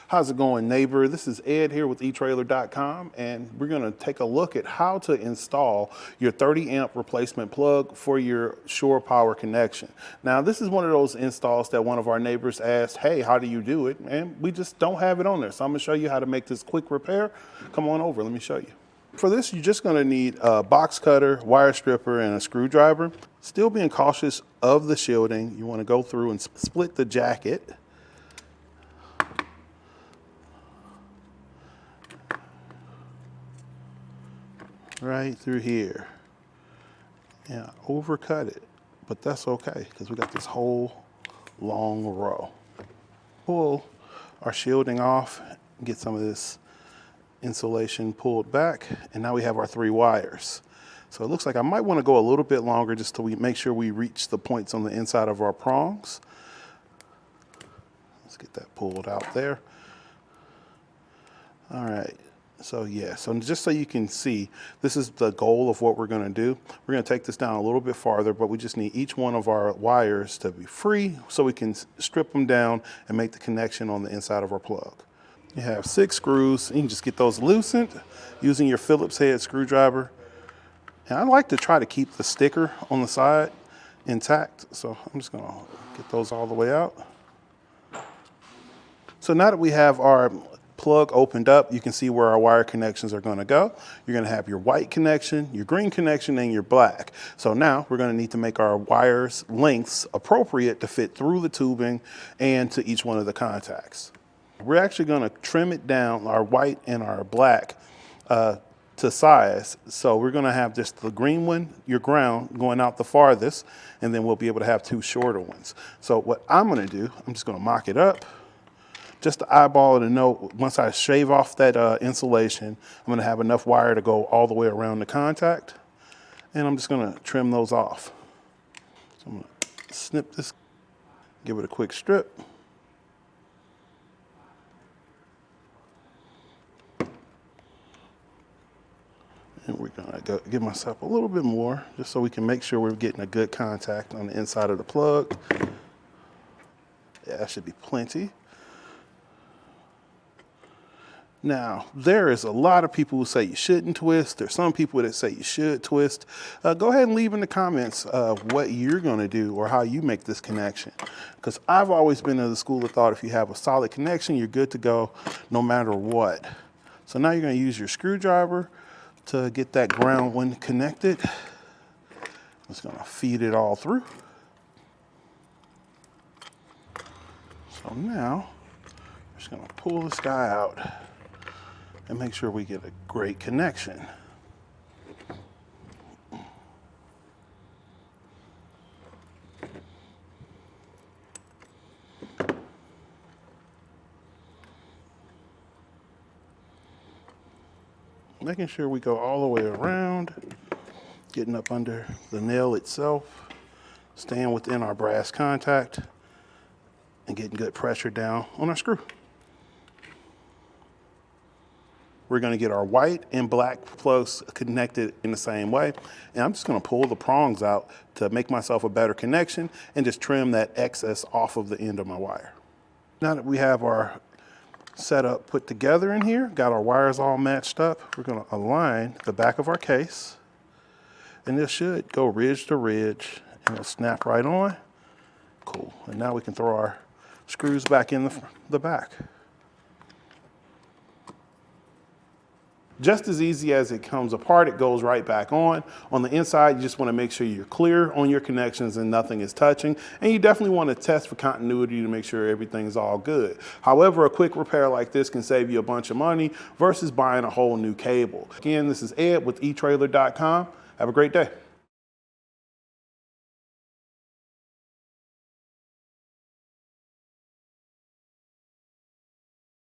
How's it going, neighbor? This is Ed here with etrailer.com, and we're going to take a look at how to install your 30 amp replacement plug for your shore power connection. Now, this is one of those installs that one of our neighbors asked, hey, how do you do it? And we just don't have it on there. So I'm going to show you how to make this quick repair. Come on over, let me show you. For this, you're just going to need a box cutter, wire stripper, and a screwdriver. Still being cautious of the shielding, you want to go through and split the jacket. Right through here. Yeah, overcut it, but that's okay because we got this whole long row. Pull our shielding off, get some of this insulation pulled back, and now we have our 3 wires. So it looks like I might want to go a little bit longer just till we make sure we reach the points on the inside of our prongs. Let's get that pulled out there. All right. So yeah, so just so you can see, this is the goal of what we're going to do. We're going to take this down a little bit farther, but we just need each one of our wires to be free so we can strip them down and make the connection on the inside of our plug. You have 6 screws. You can just get those loosened using your Phillips head screwdriver. And I like to try to keep the sticker on the side intact, so I'm just going to get those all the way out. So now that we have our plug opened up, you can see where our wire connections are going to go. You're going to have your white connection, your green connection, and your black. So now we're going to need to make our wires lengths appropriate to fit through the tubing and to each one of the contacts. We're actually going to trim it down, our white and our black, to size. So we're going to have just the green one, your ground, going out the farthest, and then we'll be able to have 2 shorter ones. So what I'm going to do, I'm just going to mock it up. Just to eyeball it and know, once I shave off that insulation, I'm going to have enough wire to go all the way around the contact. And I'm just going to trim those off. So I'm going to snip this, give it a quick strip. And we're going to give myself a little bit more, just so we can make sure we're getting a good contact on the inside of the plug. Yeah, that should be plenty. Now, there is a lot of people who say you shouldn't twist. There's some people that say you should twist. Go ahead and leave in the comments what you're going to do or how you make this connection. Because I've always been of the school of thought if you have a solid connection, you're good to go no matter what. So now you're going to use your screwdriver to get that ground one connected. I'm just going to feed it all through. So now, I'm just going to pull this guy out and make sure we get a great connection. Making sure we go all the way around, getting up under the nail itself, staying within our brass contact, and getting good pressure down on our screw. We're going to get our white and black plugs connected in the same way. And I'm just going to pull the prongs out to make myself a better connection and just trim that excess off of the end of my wire. Now that we have our setup put together in here, got our wires all matched up, we're going to align the back of our case. And this should go ridge to ridge and it'll snap right on. Cool. And now we can throw our screws back in the back. Just as easy as it comes apart, it goes right back on. On the inside, you just want to make sure you're clear on your connections and nothing is touching. And you definitely want to test for continuity to make sure everything's all good. However, a quick repair like this can save you a bunch of money versus buying a whole new cable. Again, this is Ed with etrailer.com. Have a great day.